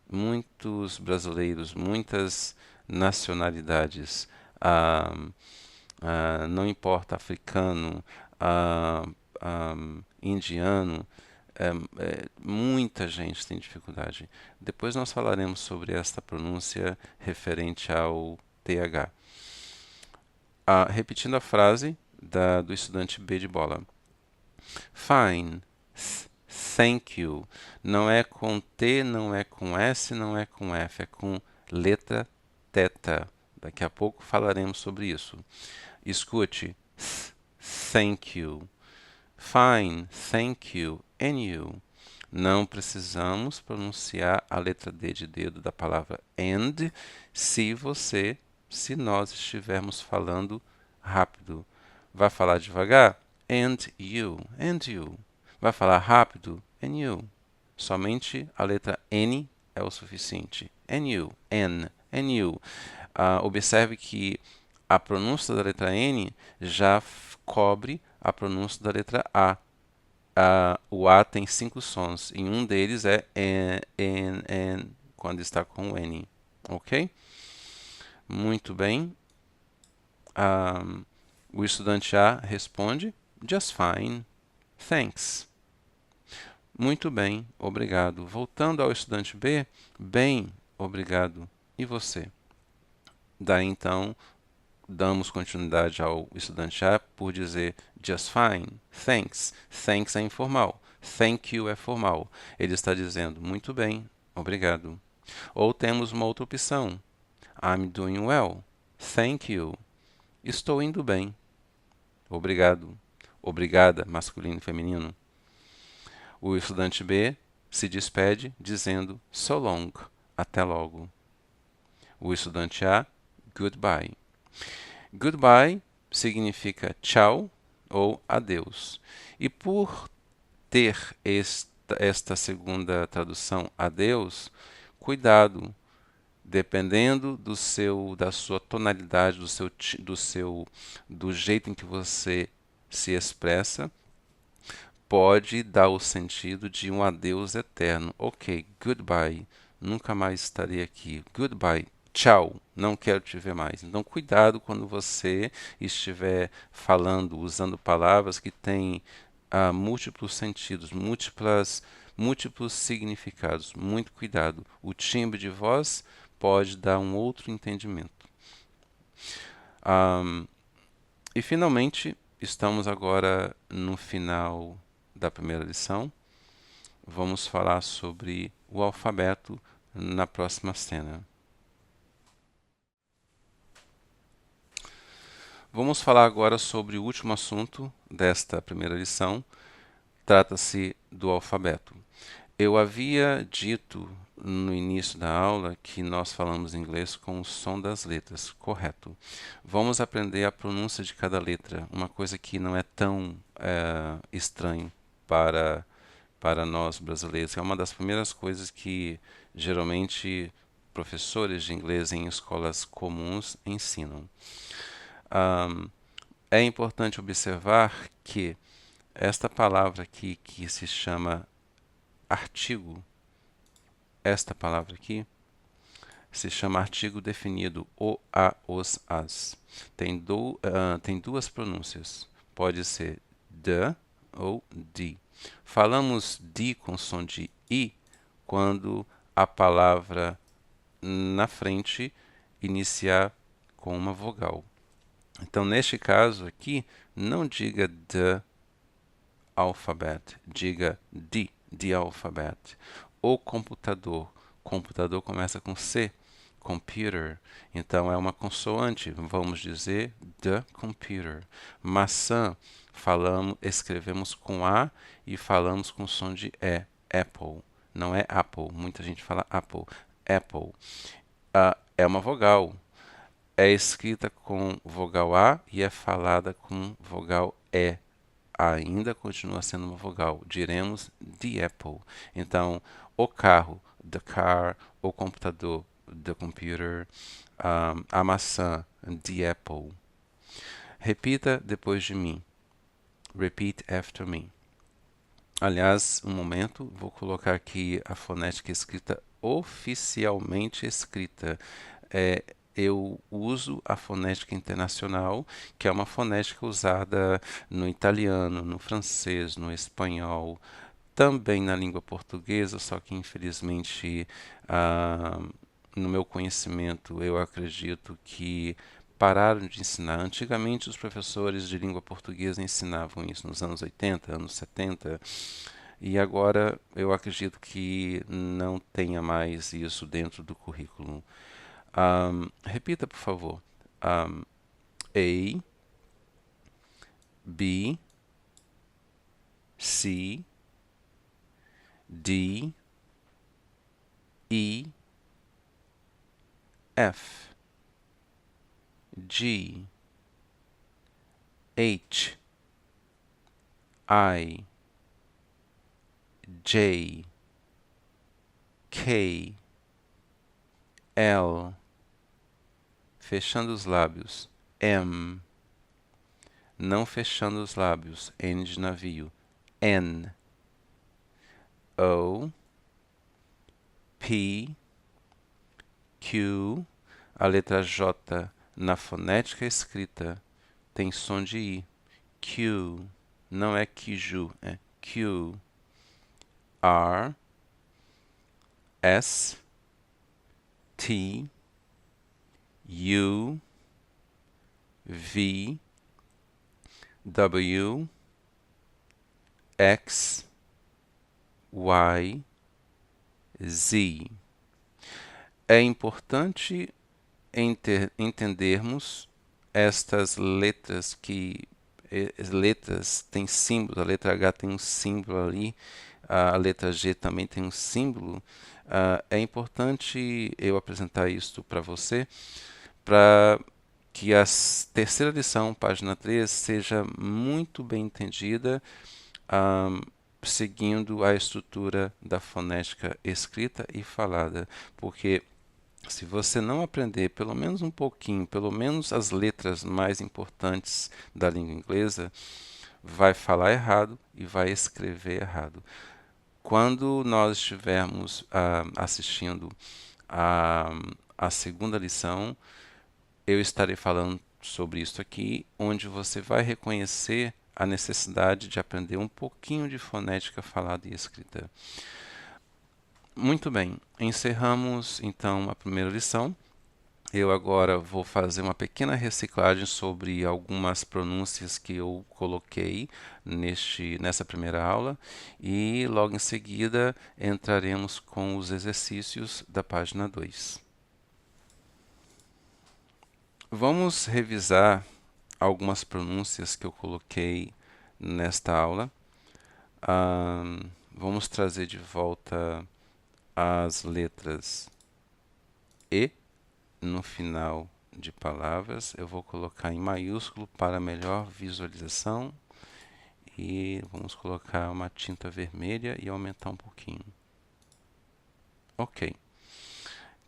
muitos brasileiros, muitas nacionalidades. Ah, não importa, africano, ah, ah, indiano, muita gente tem dificuldade. Depois nós falaremos sobre esta pronúncia referente ao TH. Repetindo a frase do estudante B de bola. Fine. Thank you. Não é com T, não é com S, não é com F, é com letra teta. Daqui a pouco falaremos sobre isso. Escute. Thank you. Fine, thank you, and you. Não precisamos pronunciar a letra D de dedo da palavra and se nós estivermos falando rápido. Vai falar devagar? And you, and you. Vai falar rápido? And you. Somente a letra N é o suficiente. And you, N, and you. Observe que a pronúncia da letra N já cobre a pronúncia da letra A. O A tem 5 sons e um deles é N, quando está com o N. Ok? Muito bem. O estudante A responde: Just fine. Thanks. Muito bem, obrigado. Voltando ao estudante B, bem, obrigado. E você? Daí então, damos continuidade ao estudante A por dizer just fine, thanks. Thanks é informal, thank you é formal. Ele está dizendo muito bem, obrigado. Ou temos uma outra opção. I'm doing well, thank you. Estou indo bem. Obrigado. Obrigada, masculino e feminino. O estudante B se despede dizendo so long, até logo. O estudante A, goodbye. Goodbye significa tchau ou adeus. E por ter esta segunda tradução, adeus, cuidado, dependendo da sua tonalidade, do jeito em que você se expressa, pode dar o sentido de um adeus eterno. Ok, goodbye, nunca mais estarei aqui. Goodbye, tchau, não quero te ver mais. Então, cuidado quando você estiver falando, usando palavras que têm múltiplos sentidos, múltiplos significados. Muito cuidado. O timbre de voz pode dar um outro entendimento. E finalmente, estamos agora no final da primeira lição. Vamos falar sobre o alfabeto na próxima cena. Vamos falar agora sobre o último assunto desta primeira lição. Trata-se do alfabeto. Eu havia dito no início da aula que nós falamos inglês com o som das letras, correto. Vamos aprender a pronúncia de cada letra, uma coisa que não é tão estranho para nós brasileiros. É uma das primeiras coisas que geralmente professores de inglês em escolas comuns ensinam. É importante observar que esta palavra aqui, que se chama artigo, esta palavra aqui, se chama artigo definido, o, a, os, as. Tem duas pronúncias. Pode ser the ou de. Falamos de com som de i quando a palavra na frente iniciar com uma vogal. Então, neste caso aqui, não diga the alphabet, diga the alphabet. O computador, computador começa com C, computer, então é uma consoante, vamos dizer the computer. Maçã, escrevemos com A e falamos com som de E, apple, não é apple, muita gente fala apple, apple. É uma vogal, é escrita com vogal A e é falada com vogal E. Ainda continua sendo uma vogal. Diremos the apple. Então, o carro, the car, o computador, the computer, a maçã, the apple. Repita depois de mim. Repeat after me. Aliás, um momento, vou colocar aqui a fonética escrita oficialmente escrita. É, eu uso a fonética internacional, que é uma fonética usada no italiano, no francês, no espanhol, também na língua portuguesa, só que infelizmente, ah, no meu conhecimento, eu acredito que pararam de ensinar. Antigamente, os professores de língua portuguesa ensinavam isso nos anos 80, anos 70, e agora eu acredito que não tenha mais isso dentro do currículo. Repita, por favor. A, B, C, D, E, F, G, H, I, J, K, L, fechando os lábios, M, não fechando os lábios, N de navio, N, O, P, Q, a letra J na fonética escrita tem som de I. Q, não é Kiju, é Q. R, S, T, U, V, W, X, Y, Z. É importante entendermos estas letras que letras têm símbolos, a letra H tem um símbolo ali, a letra G também tem um símbolo. É importante eu apresentar isso para você, para que a terceira lição, página 3, seja muito bem entendida, ah, seguindo a estrutura da fonética escrita e falada, porque se você não aprender pelo menos um pouquinho, pelo menos as letras mais importantes da língua inglesa, vai falar errado e vai escrever errado. Quando nós estivermos assistindo a, a segunda lição, eu estarei falando sobre isso aqui, onde você vai reconhecer a necessidade de aprender um pouquinho de fonética falada e escrita. Muito bem, encerramos então a primeira lição. Eu agora vou fazer uma pequena reciclagem sobre algumas pronúncias que eu coloquei nessa primeira aula e logo em seguida entraremos com os exercícios da página 2. Vamos revisar algumas pronúncias que eu coloquei nesta aula. Vamos trazer de volta as letras E no final de palavras. Eu vou colocar em maiúsculo para melhor visualização e vamos colocar uma tinta vermelha e aumentar um pouquinho. Ok.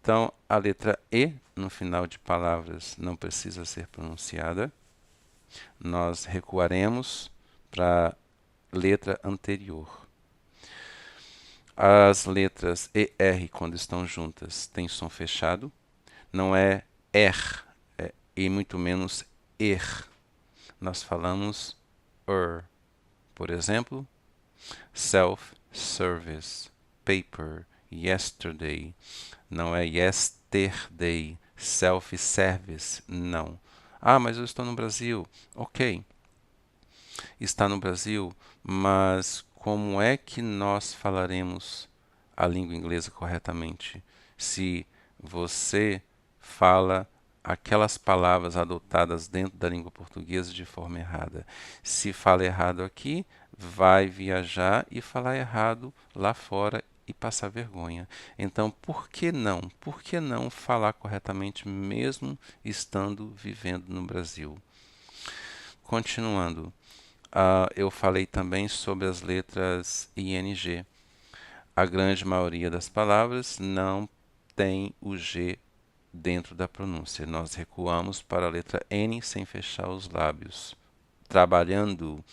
Então, a letra E no final de palavras não precisa ser pronunciada. Nós recuaremos para a letra anterior. As letras E, R, quando estão juntas, têm som fechado. Não é er, e muito menos er. Nós falamos Por exemplo, self-service, paper, yesterday. Não é yesterday, self-service, não. Ah, mas eu estou no Brasil. Ok, está no Brasil, mas como é que nós falaremos a língua inglesa corretamente se você fala aquelas palavras adotadas dentro da língua portuguesa de forma errada? Se fala errado aqui, vai viajar e falar errado lá fora e passar vergonha. Então, por que não? Por que não falar corretamente mesmo estando vivendo no Brasil? Continuando. Eu falei também sobre as letras ING. A grande maioria das palavras não tem o G dentro da pronúncia. Nós recuamos para a letra N sem fechar os lábios. Trabalhando,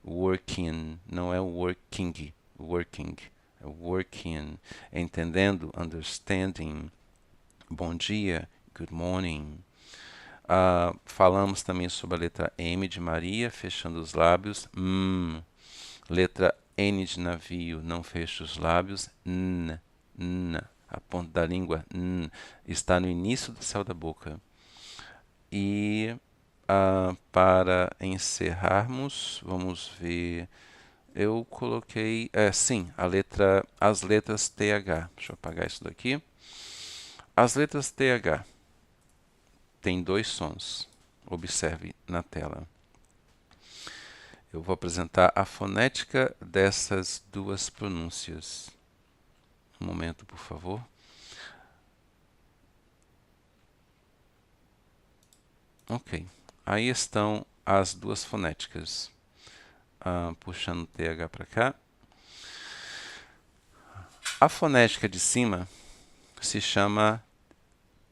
Working, não é working, working, é working. Entendendo, understanding. Bom dia, good morning. Falamos também sobre a letra M de Maria, fechando os lábios. Letra N de navio, não fecha os lábios. N, n. A ponta da língua está no início do céu da boca. E para encerrarmos, vamos ver. Eu coloquei, sim, as letras TH. Deixa eu apagar isso daqui. As letras TH têm dois sons. Observe na tela. Eu vou apresentar a fonética dessas duas pronúncias. Um momento, por favor. Ok. Aí estão as duas fonéticas. Puxando o TH para cá. A fonética de cima se chama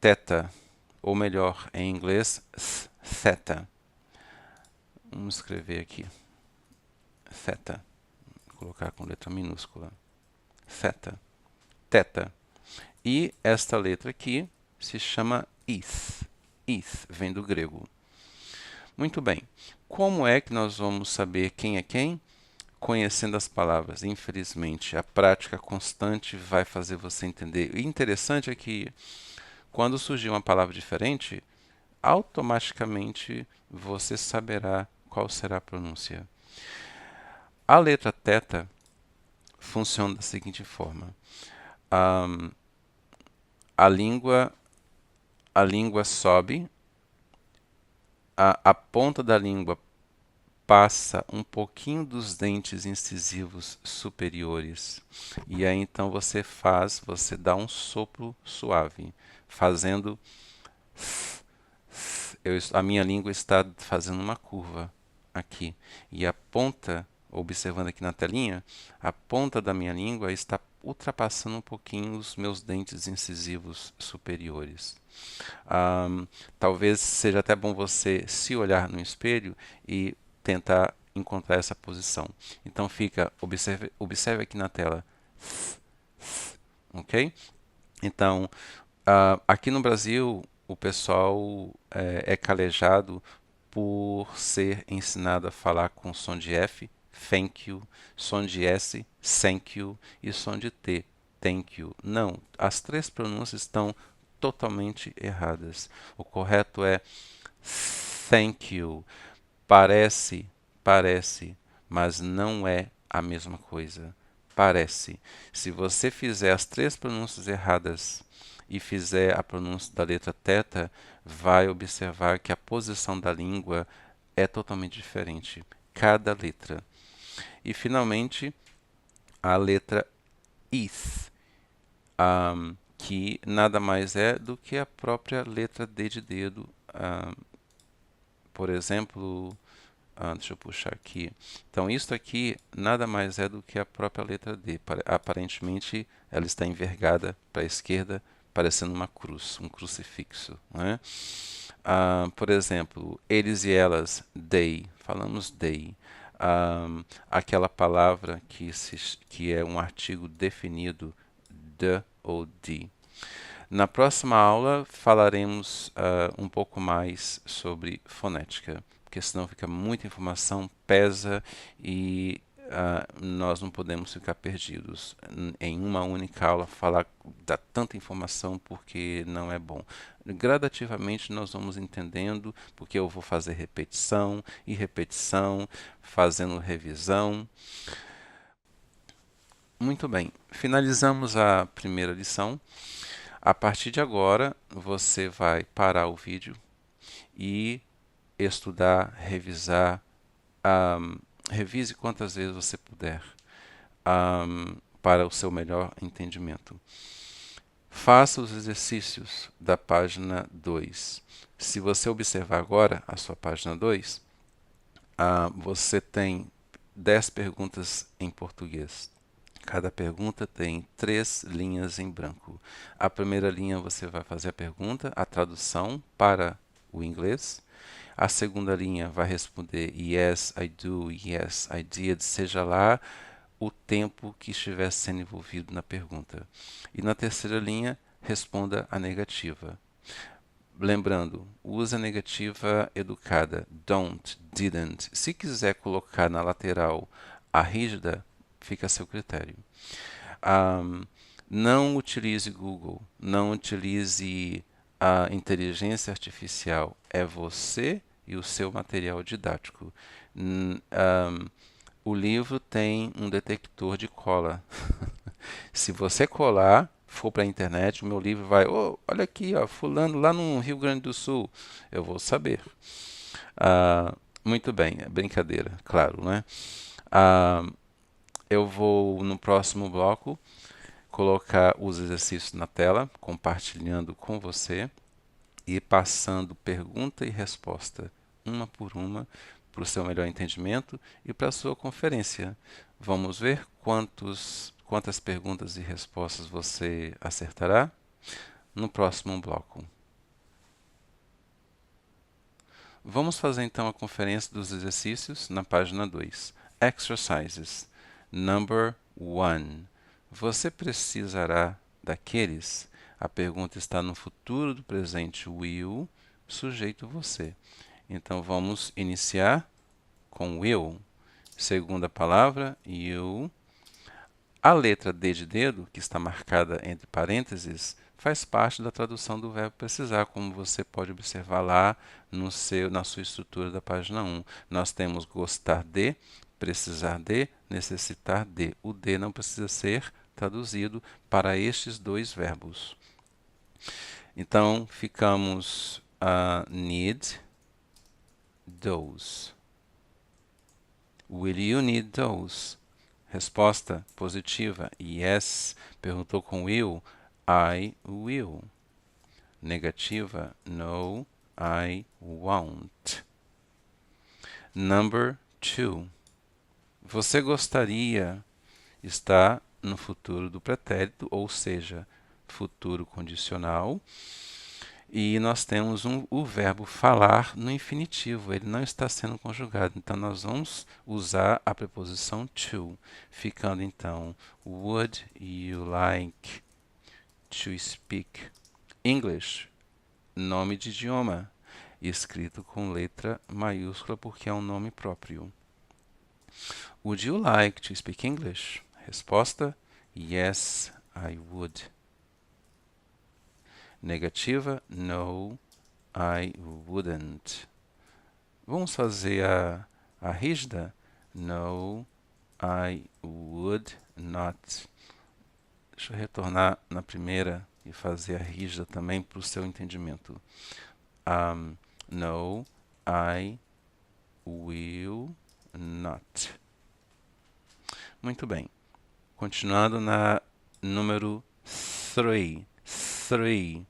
theta, ou melhor, em inglês, theta. Vamos escrever aqui. Theta. Vou colocar com letra minúscula. Theta. Theta. E esta letra aqui se chama is. Is vem do grego. Muito bem. Como é que nós vamos saber quem é quem? Conhecendo as palavras. Infelizmente, a prática constante vai fazer você entender. O interessante é que quando surgir uma palavra diferente, automaticamente você saberá qual será a pronúncia. A letra θ funciona da seguinte forma. A língua sobe, a ponta da língua passa um pouquinho dos dentes incisivos superiores. E aí então você dá um sopro suave, fazendo a minha língua está fazendo uma curva aqui. E a ponta, observando aqui na telinha, a ponta da minha língua está ultrapassando um pouquinho os meus dentes incisivos superiores. Talvez seja até bom você se olhar no espelho e tentar encontrar essa posição. Então observe aqui na tela. Ok? Então, aqui no Brasil, o pessoal é calejado por ser ensinado a falar com som de F, thank you, som de S, thank you, e som de T, thank you. Não, as três pronúncias estão totalmente erradas. O correto é thank you. Parece, mas não é a mesma coisa. Parece. Se você fizer as três pronúncias erradas e fizer a pronúncia da letra θ, vai observar que a posição da língua é totalmente diferente. Cada letra. E finalmente, a letra is, que nada mais é do que a própria letra D de dedo. Por exemplo, deixa eu puxar aqui. Então, isso aqui nada mais é do que a própria letra D. Aparentemente, ela está envergada para a esquerda, parecendo uma cruz, um crucifixo. Não é? Por exemplo, eles e elas, they, falamos they. Aquela palavra que é um artigo definido, the ou de. Na próxima aula falaremos um pouco mais sobre fonética, porque senão fica muita informação, pesa e nós não podemos ficar perdidos. Em uma única aula falar da tanta informação porque não é bom. Gradativamente nós vamos entendendo, porque eu vou fazer repetição e repetição, fazendo revisão. Muito bem, finalizamos a primeira lição. A partir de agora, você vai parar o vídeo e estudar, revisar, revise quantas vezes você puder para o seu melhor entendimento. Faça os exercícios da página 2. Se você observar agora a sua página 2, você tem 10 perguntas em português. Cada pergunta tem 3 linhas em branco. A primeira linha você vai fazer a pergunta, a tradução para o inglês. A segunda linha vai responder yes, I do, yes, I did, seja lá o tempo que estiver sendo envolvido na pergunta. E na terceira linha, responda a negativa. Lembrando, use a negativa educada. Don't, didn't. Se quiser colocar na lateral a rígida, fica a seu critério. Não utilize Google, não utilize a inteligência artificial. É você e o seu material didático. O livro tem um detector de cola. Se você colar, for para a internet, o meu livro vai, oh, olha aqui, ó, fulano lá no Rio Grande do Sul. Eu vou saber. Muito bem, é brincadeira, claro, né? Eu vou no próximo bloco colocar os exercícios na tela, compartilhando com você e passando pergunta e resposta, uma por uma, para o seu melhor entendimento e para a sua conferência. Vamos ver quantas perguntas e respostas você acertará no próximo bloco. Vamos fazer então a conferência dos exercícios na página 2. Exercises. Number 1. Você precisará daqueles? A pergunta está no futuro do presente will, sujeito você. Então vamos iniciar com will. Segunda palavra, you. A letra D de dedo, que está marcada entre parênteses, faz parte da tradução do verbo precisar, como você pode observar lá na sua estrutura da página 1. Nós temos gostar de, precisar de, necessitar de. O de não precisa ser traduzido para estes dois verbos. Então, ficamos need those. Will you need those? Resposta positiva, yes. Perguntou com will, I will. Negativa, no, I won't. Number 2. Você gostaria está no futuro do pretérito, ou seja, futuro condicional. E nós temos o verbo falar no infinitivo, ele não está sendo conjugado. Então, nós vamos usar a preposição to, ficando então, would you like to speak English? Nome de idioma, escrito com letra maiúscula porque é um nome próprio. Would you like to speak English? Resposta, yes, I would. Negativa, no, I wouldn't. Vamos fazer a rígida? No, I would not. Deixa eu retornar na primeira e fazer a rígida também para o seu entendimento. No, I will not. Muito bem. Continuando na número 3. 3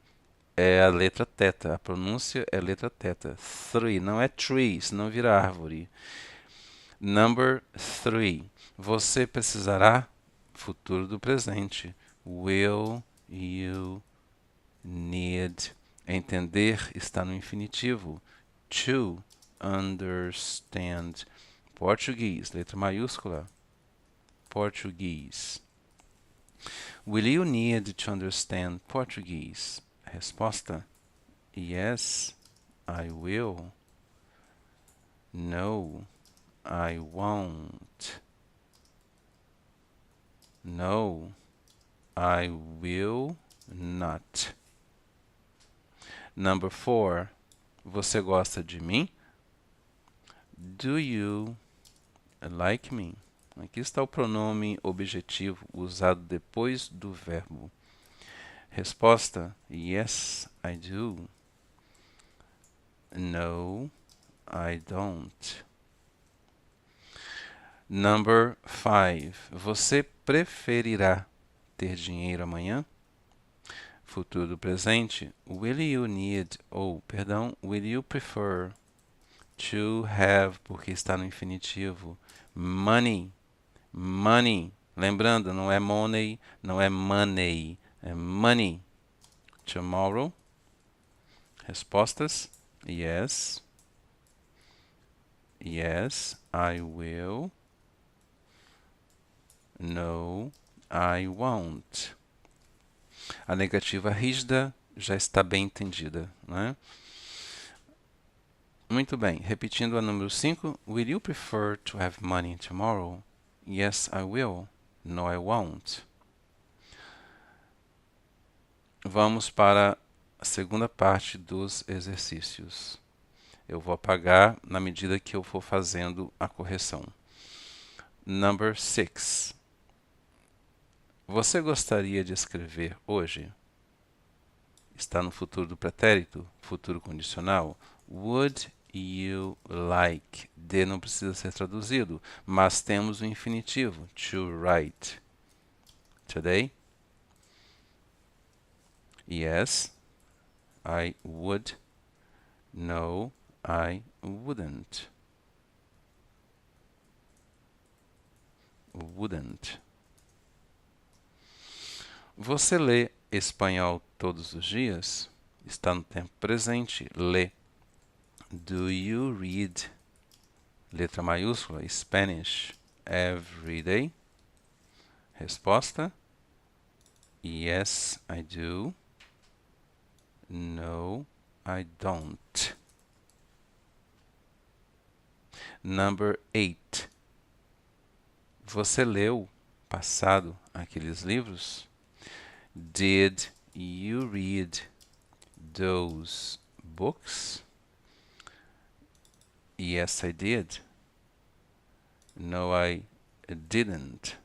é a letra teta. A pronúncia é letra teta. 3, não é tree, senão vira árvore. Number 3. Você precisará, futuro do presente. Will you need? Entender está no infinitivo. To understand. Português, letra maiúscula. Português. Will you need to understand Portuguese? Resposta: yes, I will. No, I won't. No, I will not. Number 4. Você gosta de mim? Do you like me? Aqui está o pronome objetivo usado depois do verbo. Resposta: yes, I do. No, I don't. Number 5. Você preferirá ter dinheiro amanhã? Futuro do presente. Will you need, will you prefer to have, porque está no infinitivo. Money. Money. Lembrando, não é money, não é money, é money. Tomorrow. Respostas: yes, Yes, I will. No, I won't. A negativa rígida já está bem entendida, né? Muito bem, repetindo a número 5. Will you prefer to have money tomorrow? Yes, I will. No, I won't. Vamos para a segunda parte dos exercícios. Eu vou apagar na medida que eu for fazendo a correção. Number 6. Você gostaria de escrever hoje? Está no futuro do pretérito, futuro condicional. Would you like? De não precisa ser traduzido, mas temos o infinitivo, to write. Today? Yes, I would. No, I wouldn't. Wouldn't. Você lê espanhol todos os dias? Está no tempo presente. Lê. Do you read, letra maiúscula, Spanish, every day? Resposta: Yes, I do. No, I don't. Number 8. Você leu, passado, aqueles livros? Did you read those books? Yes, I did. No, I didn't.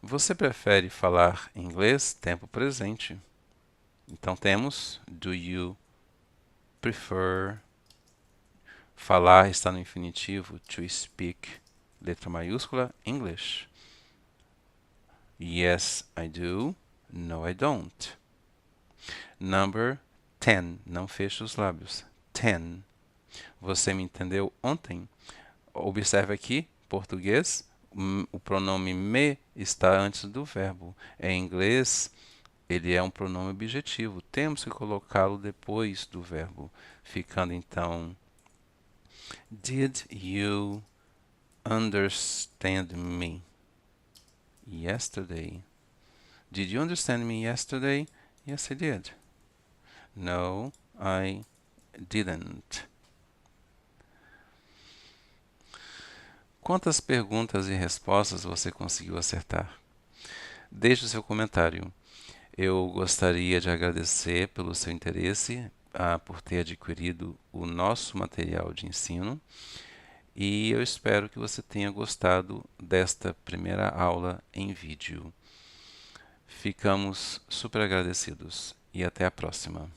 Você prefere falar inglês? Tempo presente. Então temos do you prefer. Falar está no infinitivo. To speak, letra maiúscula, English. Yes, I do. No, I don't. Number 10. Não feche os lábios. 10. Você me entendeu ontem? Observe aqui, português, o pronome me está antes do verbo. Em inglês, ele é um pronome objetivo. Temos que colocá-lo depois do verbo, ficando então: Did you understand me yesterday? Did you understand me yesterday? Yes, I did. No, I didn't. Quantas perguntas e respostas você conseguiu acertar? Deixe o seu comentário. Eu gostaria de agradecer pelo seu interesse, por ter adquirido o nosso material de ensino, e eu espero que você tenha gostado desta primeira aula em vídeo. Ficamos super agradecidos e até a próxima.